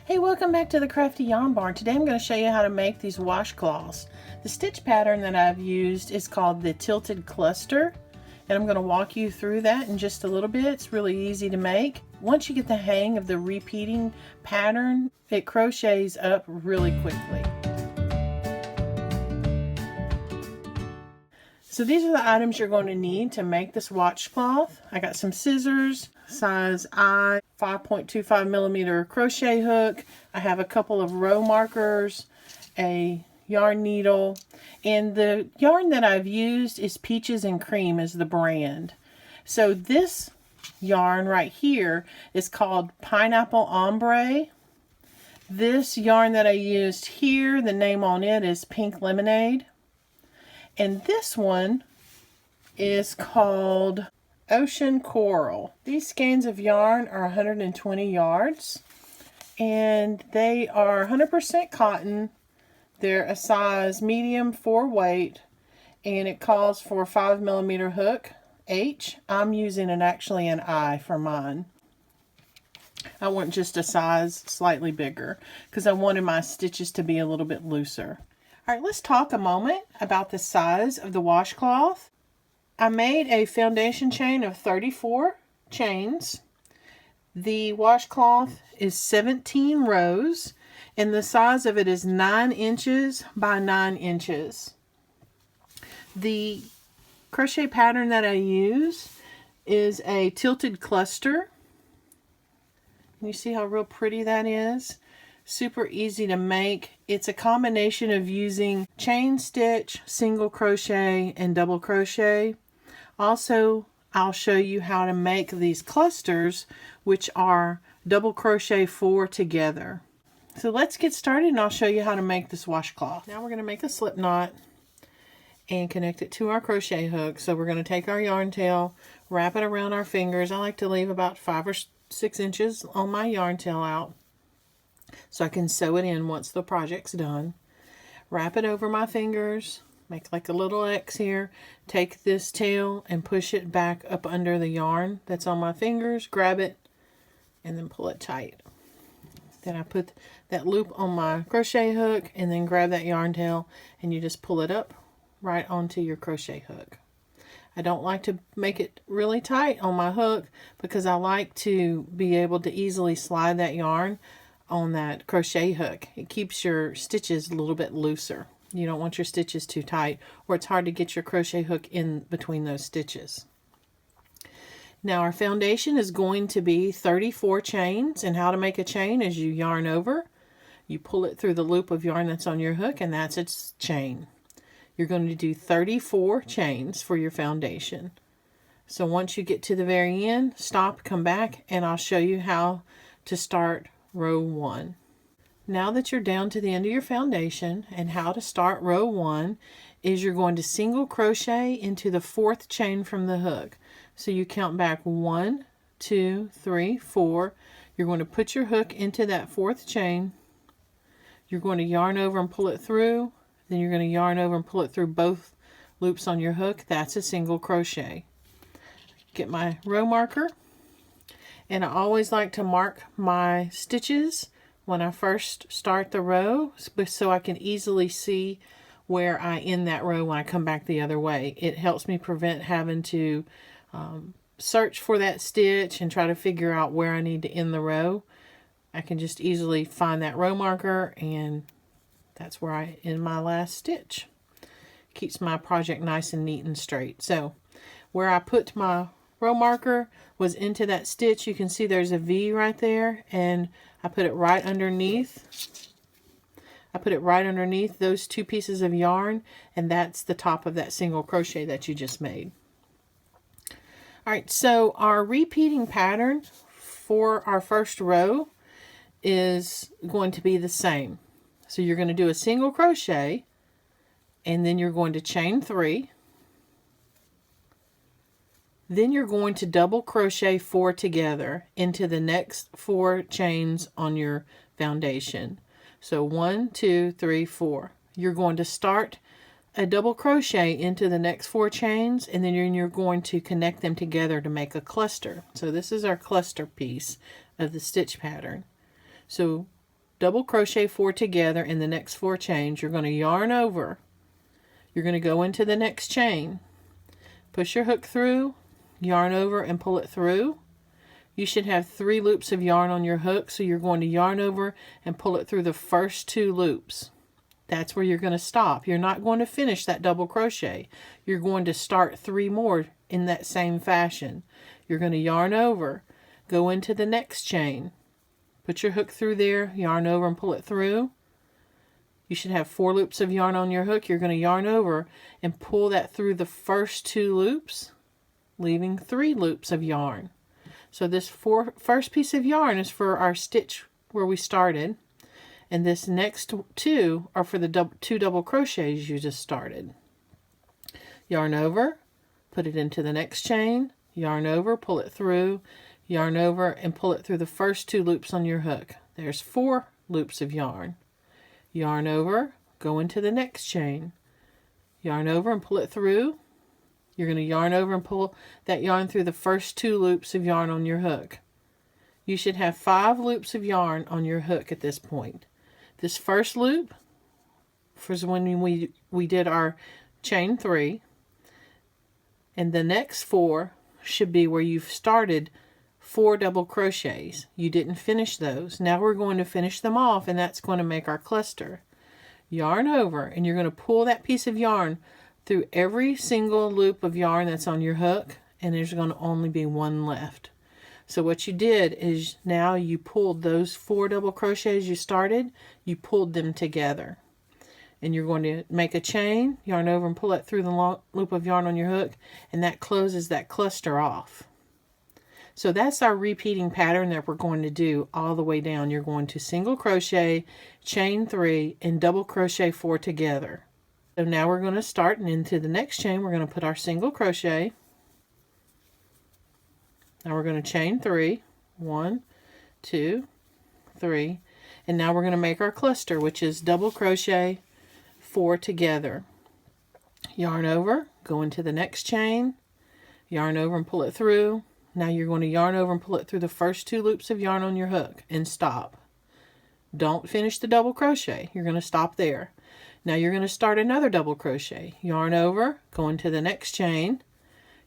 Hey, welcome back to the Crafty Yarn Barn. Today I'm going to show you how to make these washcloths. The stitch pattern that I've used is called the tilted cluster, and I'm going to walk you through that in just a little bit. It's really easy to make. Once you get the hang of the repeating pattern, it crochets up really quickly. So these are the items you're going to need to make this washcloth. I got some scissors, size I, 5.25 millimeter crochet hook. I have a couple of row markers, a yarn needle, and the yarn that I've used is Peaches and Cream as the brand. So this yarn right here is called Pineapple Ombre. This yarn that I used here, the name on it is Pink Lemonade. And this one is called Ocean Coral. These skeins of yarn are 120 yards and they are 100% cotton. They're a size medium for weight and it calls for a 5 millimeter hook H. I'm using actually an I for mine. I want just a size slightly bigger because I wanted my stitches to be a little bit looser. All right, let's talk a moment about the size of the washcloth. I made a foundation chain of 34 chains. The washcloth is 17 rows and the size of it is 9 inches by 9 inches. The crochet pattern that I use is a tilted cluster. You see how real pretty that is? Super easy to make. It's a combination of using chain stitch, single crochet, and double crochet. Also, I'll show you how to make these clusters, which are double crochet 4 together. So let's get started and I'll show you how to make this washcloth. Now we're going to make a slip knot and connect it to our crochet hook. So we're going to take our yarn tail, wrap it around our fingers. I like to leave about 5 or 6 inches on my yarn tail out, so I can sew it in once the project's done. Wrap it over my fingers, make like a little X here, take this tail and push it back up under the yarn that's on my fingers, grab it, and then pull it tight. Then I put that loop on my crochet hook and then grab that yarn tail and you just pull it up right onto your crochet hook. I don't like to make it really tight on my hook because I like to be able to easily slide that yarn on that crochet hook. It keeps your stitches a little bit looser. You don't want your stitches too tight or it's hard to get your crochet hook in between those stitches. Now our foundation is going to be 34 chains, and how to make a chain is you yarn over, you pull it through the loop of yarn that's on your hook, and that's its chain. You're going to do 34 chains for your foundation. So once you get to the very end, stop, come back, and I'll show you how to start row 1. Now that you're down to the end of your foundation, and how to start row 1 is you're going to single crochet into the 4th chain from the hook. So you count back 1, 2, 3, 4. You're going to put your hook into that 4th chain. You're going to yarn over and pull it through. Then you're going to yarn over and pull it through both loops on your hook. That's a single crochet. Get my row marker. And I always like to mark my stitches when I first start the row so I can easily see where I end that row when I come back the other way. It helps me prevent having to search for that stitch and try to figure out where I need to end the row. I can just easily find that row marker and that's where I end my last stitch. Keeps my project nice and neat and straight. So where I put my row marker was into that stitch. You can see there's a V right there, and I put it right underneath. I put it right underneath those 2 pieces of yarn, and that's the top of that single crochet that you just made. All right, so our repeating pattern for our first row is going to be the same. So you're going to do a single crochet, and then you're going to chain 3. Then you're going to double crochet 4 together into the next 4 chains on your foundation. So 1, 2, 3, 4. You're going to start a double crochet into the next 4 chains, and then you're going to connect them together to make a cluster. So this is our cluster piece of the stitch pattern. So double crochet 4 together in the next 4 chains. You're going to yarn over. You're going to go into the next chain. Push your hook through, yarn over and pull it through. You should have 3 loops of yarn on your hook, so you're going to yarn over and pull it through the first 2 loops. That's where you're going to stop. You're not going to finish that double crochet. You're going to start 3 more in that same fashion. You're going to yarn over, go into the next chain, put your hook through there, yarn over and pull it through. You should have 4 loops of yarn on your hook. You're going to yarn over and pull that through the first 2 loops, leaving 3 loops of yarn. So this first piece of yarn is for our stitch where we started, and this next 2 are for the 2 double crochets you just started. Yarn over, put it into the next chain, yarn over, pull it through, yarn over and pull it through the first 2 loops on your hook. There's 4 loops of yarn. Yarn over, go into the next chain, yarn over and pull it through. You're going to yarn over and pull that yarn through the first 2 loops of yarn on your hook. You should have 5 loops of yarn on your hook at this point. This first loop was when we did our chain 3, and the next 4 should be where you've started 4 double crochets. You didn't finish those. Now we're going to finish them off, and that's going to make our cluster. Yarn over, and you're going to pull that piece of yarn through every single loop of yarn that's on your hook, and there's going to only be 1 left. So what you did is now you pulled those 4 double crochets you started, you pulled them together. And you're going to make a chain, yarn over and pull it through the long loop of yarn on your hook, and that closes that cluster off. So that's our repeating pattern that we're going to do all the way down. You're going to single crochet, chain 3, and double crochet 4 together. So now we're going to start, and into the next chain we're going to put our single crochet. Now we're going to chain 3, 1, 2, 3, and now we're going to make our cluster, which is double crochet 4 together. Yarn over, go into the next chain, yarn over and pull it through. Now you're going to yarn over and pull it through the first 2 loops of yarn on your hook and stop. Don't finish the double crochet. You're going to stop there. Now you're going to start another double crochet. Yarn over, go into the next chain,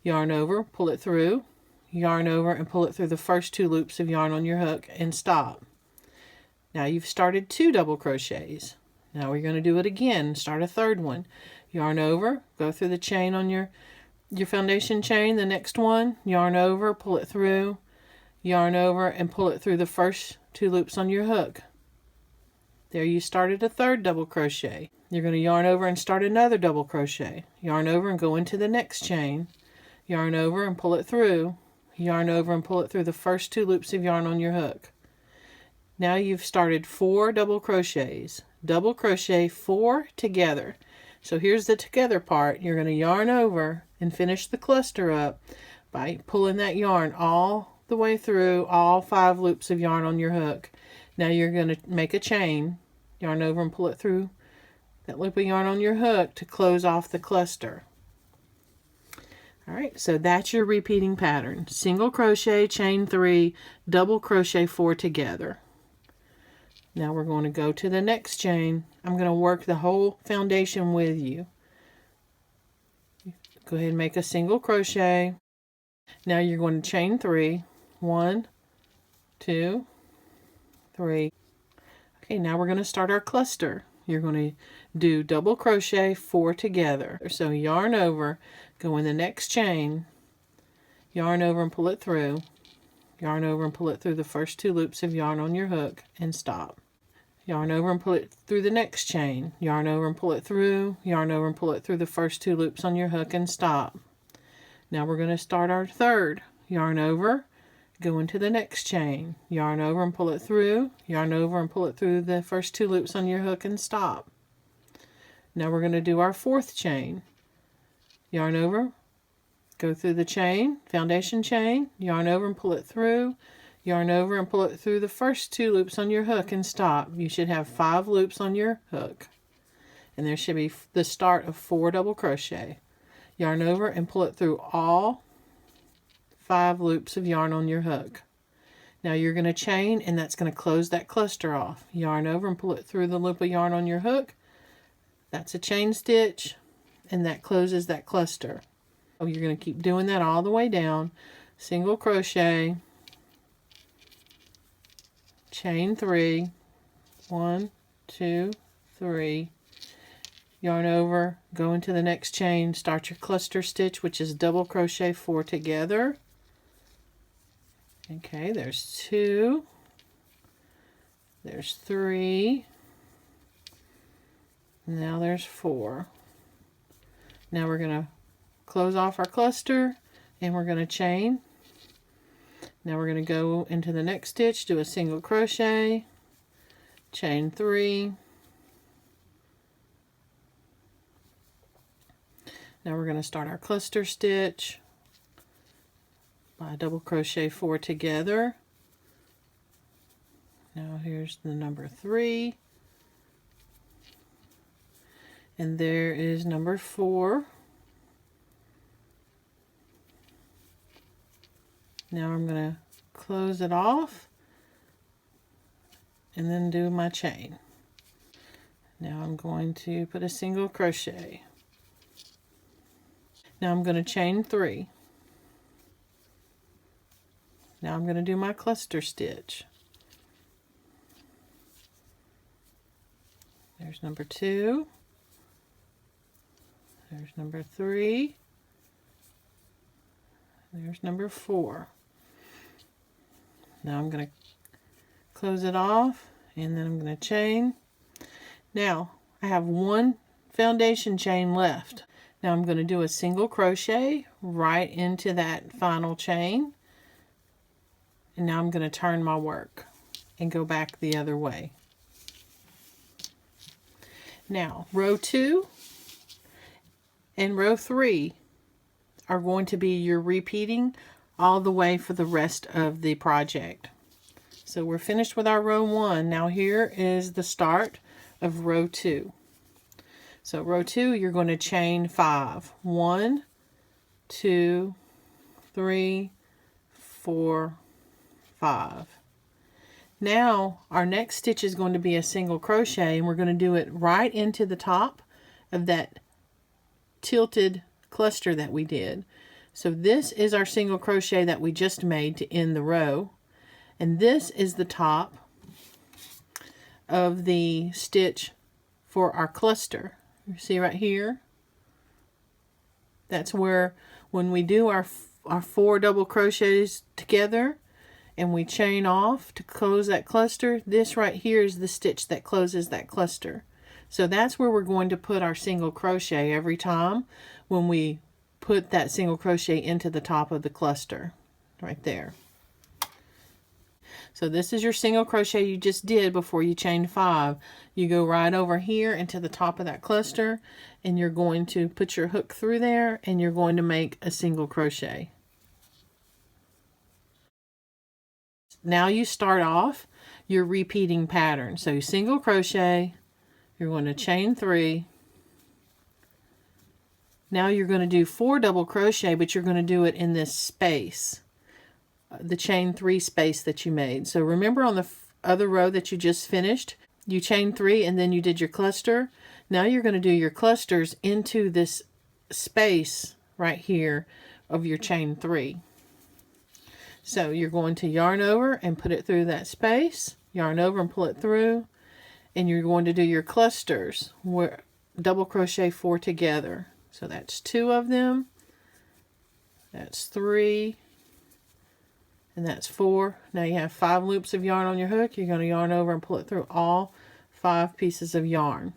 yarn over, pull it through, yarn over and pull it through the first 2 loops of yarn on your hook and stop. Now you've started 2 double crochets. Now we're going to do it again. Start a third one. Yarn over, go through the chain on your foundation chain, the next one, yarn over, pull it through, yarn over and pull it through the first 2 loops on your hook. There you started a third double crochet. You're going to yarn over and start another double crochet. Yarn over and go into the next chain. Yarn over and pull it through. Yarn over and pull it through the first 2 loops of yarn on your hook. Now you've started 4 double crochets. Double crochet 4 together. So here's the together part. You're going to yarn over and finish the cluster up by pulling that yarn all the way through all 5 loops of yarn on your hook. Now you're going to make a chain, yarn over and pull it through that loop of yarn on your hook to close off the cluster. Alright, so that's your repeating pattern. Single crochet, chain 3, double crochet 4 together. Now we're going to go to the next chain. I'm going to work the whole foundation with you. Go ahead and make a single crochet. Now you're going to chain 3. 1, 2, 3. Okay, now we're going to start our cluster. You're going to do double crochet 4 together. So yarn over, go in the next chain, yarn over and pull it through, yarn over and pull it through the first 2 loops of yarn on your hook and stop. Yarn over and pull it through the next chain, yarn over and pull it through, yarn over and pull it through the first 2 loops on your hook and stop. Now we're going to start our third. Yarn over, go into the next chain, yarn over and pull it through, yarn over and pull it through the first 2 loops on your hook and stop. Now we're going to do our 4th chain. Yarn over, go through the chain, foundation chain, yarn over and pull it through, yarn over and pull it through the first 2 loops on your hook and stop. You should have 5 loops on your hook, and there should be the start of 4 double crochet. Yarn over and pull it through all 5 loops of yarn on your hook. Now you're going to chain, and that's going to close that cluster off. Yarn over and pull it through the loop of yarn on your hook. That's a chain stitch, and that closes that cluster. Oh, you're going to keep doing that all the way down. Single crochet, chain 3, 1, 2, 3, yarn over, go into the next chain, start your cluster stitch, which is double crochet 4 together. Okay, there's 2, there's 3, now there's 4. Now we're going to close off our cluster, and we're going to chain. Now we're going to go into the next stitch, do a single crochet, chain 3. Now we're going to start our cluster stitch by double crochet 4 together. Now here's the number 3, and there is number 4. Now I'm going to close it off and then do my chain. Now I'm going to put a single crochet. Now I'm going to chain 3. Now I'm going to do my cluster stitch. There's number 2. There's number 3. There's number 4. Now I'm going to close it off, and then I'm going to chain. Now I have one foundation chain left. Now I'm going to do a single crochet right into that final chain, and now I'm going to turn my work and go back the other way. Now row 2 and row 3 are going to be your repeating all the way for the rest of the project. So we're finished with our row 1. Now here is the start of row 2. So row 2, you're going to chain 5. 1, 2, 3, 4, 5. Now our next stitch is going to be a single crochet, and we're going to do it right into the top of that tilted cluster that we did. So this is our single crochet that we just made to end the row, and this is the top of the stitch for our cluster. You see right here, that's where when we do our 4 double crochets together and we chain off to close that cluster, this right here is the stitch that closes that cluster. So that's where we're going to put our single crochet every time when we put that single crochet into the top of the cluster right there. So this is your single crochet you just did before you chain 5. You go right over here into the top of that cluster, and you're going to put your hook through there, and you're going to make a single crochet. Now you start off your repeating pattern. So you single crochet, you're going to chain 3. Now you're going to do 4 double crochet, but you're going to do it in this space, the chain 3 space that you made. So remember on the other row that you just finished, you chained 3 and then you did your cluster. Now you're going to do your clusters into this space right here of your chain 3. So you're going to yarn over and put it through that space, yarn over and pull it through, and you're going to do your clusters where double crochet 4 together. So that's 2 of them, that's 3, and that's 4. Now you have 5 loops of yarn on your hook. You're going to yarn over and pull it through all 5 pieces of yarn.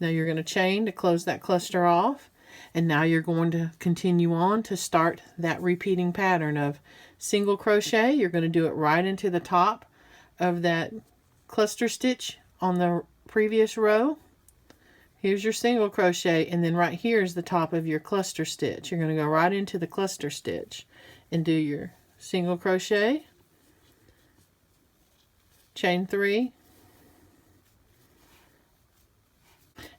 Now you're going to chain to close that cluster off, and now you're going to continue on to start that repeating pattern of single crochet. You're going to do it right into the top of that cluster stitch on the previous row. Here's your single crochet, and then right here is the top of your cluster stitch. You're going to go right into the cluster stitch and do your single crochet, chain 3,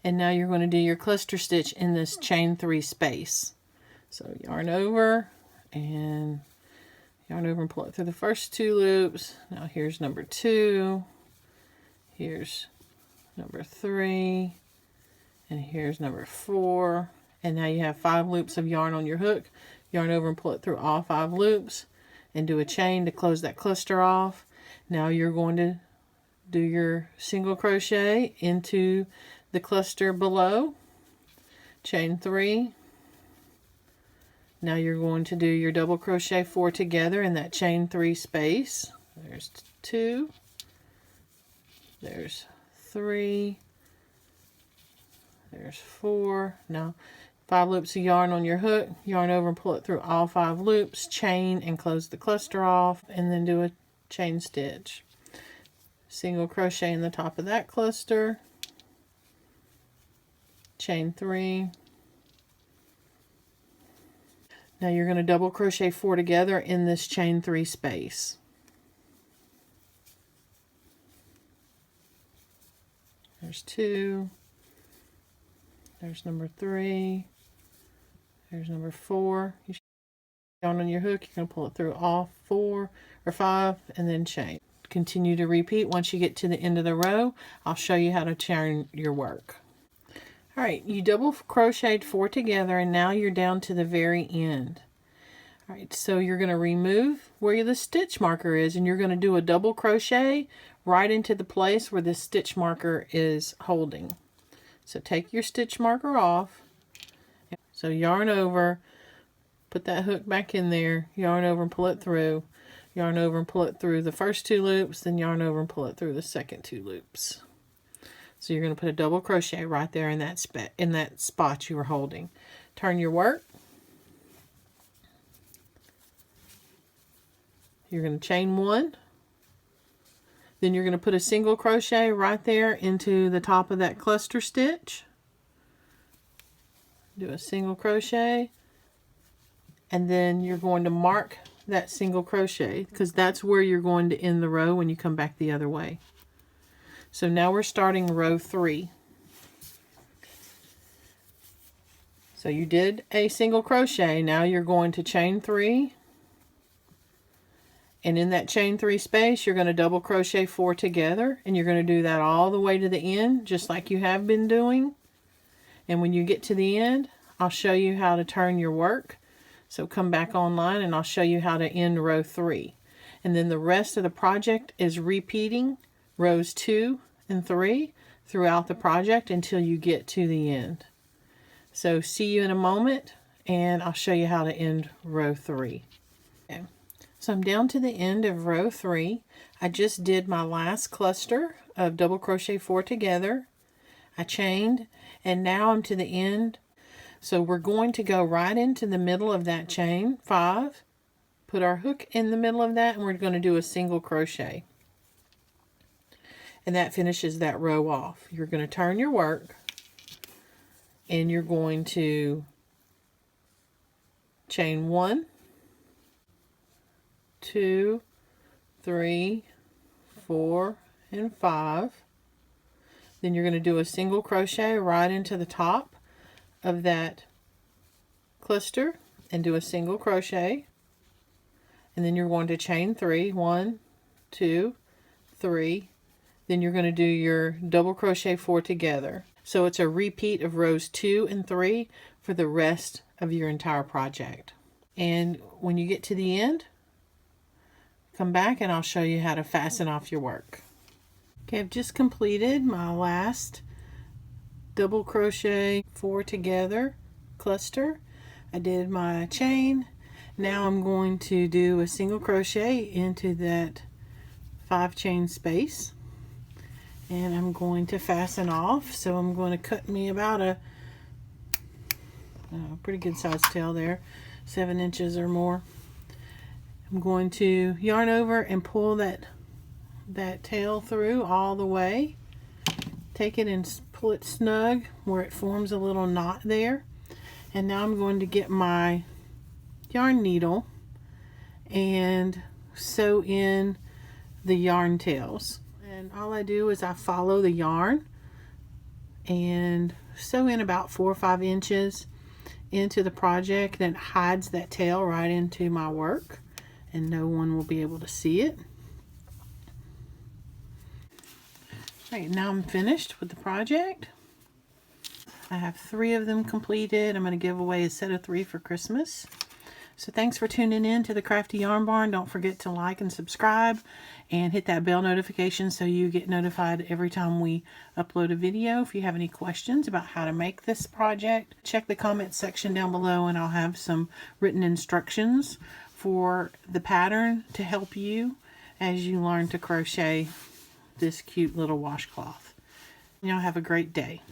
and now you're going to do your cluster stitch in this chain 3 space. So yarn over and Yarn over and pull it through the first 2 loops. Now here's number 2, here's number 3, and here's number 4. And now you have 5 loops of yarn on your hook. Yarn over and pull it through all 5 loops and do a chain to close that cluster off. Now you're going to do your single crochet into the cluster below, chain 3. Now you're going to do your double crochet 4 together in that chain 3 space. There's 2, there's 3, there's 4. Now 5 loops of yarn on your hook, yarn over and pull it through all 5 loops, chain and close the cluster off, and then do a chain stitch. Single crochet in the top of that cluster, chain 3. Now you're going to double crochet 4 together in this chain 3 space. There's 2, there's number 3, there's number 4. You should yarn on your hook, you're going to pull it through all 4 or 5 and then chain. Continue to repeat. Once you get to the end of the row, I'll show you how to turn your work. Alright, you double crocheted 4 together and now you're down to the very end. Alright, so you're going to remove where the stitch marker is and you're going to do a double crochet right into the place where the stitch marker is holding. So take your stitch marker off. So yarn over, put that hook back in there, yarn over and pull it through. Yarn over and pull it through the first 2 loops, then yarn over and pull it through the second 2 loops. So you're going to put a double crochet right there in that spot you were holding. Turn your work. You're going to chain 1. Then you're going to put a single crochet right there into the top of that cluster stitch. Do a single crochet. And then you're going to mark that single crochet because that's where you're going to end the row when you come back the other way. So now we're starting row 3. So you did a single crochet. Now you're going to chain 3, and in that chain 3 space you're going to double crochet 4 together, and you're going to do that all the way to the end just like you have been doing. And when you get to the end, I'll show you how to turn your work. So come back online and I'll show you how to end row 3. And then the rest of the project is repeating rows 2 and 3 throughout the project until you get to the end. So see you in a moment and I'll show you how to end row 3. Okay. So I'm down to the end of row 3. I just did my last cluster of double crochet 4 together. I chained and now I'm to the end. So we're going to go right into the middle of that chain 5, put our hook in the middle of that, and we're going to do a single crochet. And that finishes that row off. You're going to turn your work and you're going to chain 1, 2, 3, 4, and 5. Then you're going to do a single crochet right into the top of that cluster and do a single crochet, and then you're going to chain 3, 1, 2, 3. Then you're going to do your double crochet 4 together. So it's a repeat of rows 2 and 3 for the rest of your entire project. And when you get to the end, come back and I'll show you how to fasten off your work. Okay, I've just completed my last double crochet 4 together cluster. I did my chain. Now I'm going to do a single crochet into that 5 chain space, and I'm going to fasten off. So I'm going to cut me about a pretty good sized tail there, 7 inches or more. I'm going to yarn over and pull that tail through all the way. Take it and pull it snug where it forms a little knot there. And now I'm going to get my yarn needle and sew in the yarn tails. And all I do is I follow the yarn and sew in about 4 or 5 inches into the project, then it hides that tail right into my work. and no one will be able to see it. Right, now I'm finished with the project. I have 3 of them completed. I'm going to give away a set of 3 for Christmas. So thanks for tuning in to the Crafty Yarn Barn. Don't forget to like and subscribe and hit that bell notification so you get notified every time we upload a video. If you have any questions about how to make this project, check the comment section down below and I'll have some written instructions for the pattern to help you as you learn to crochet this cute little washcloth. Y'all have a great day.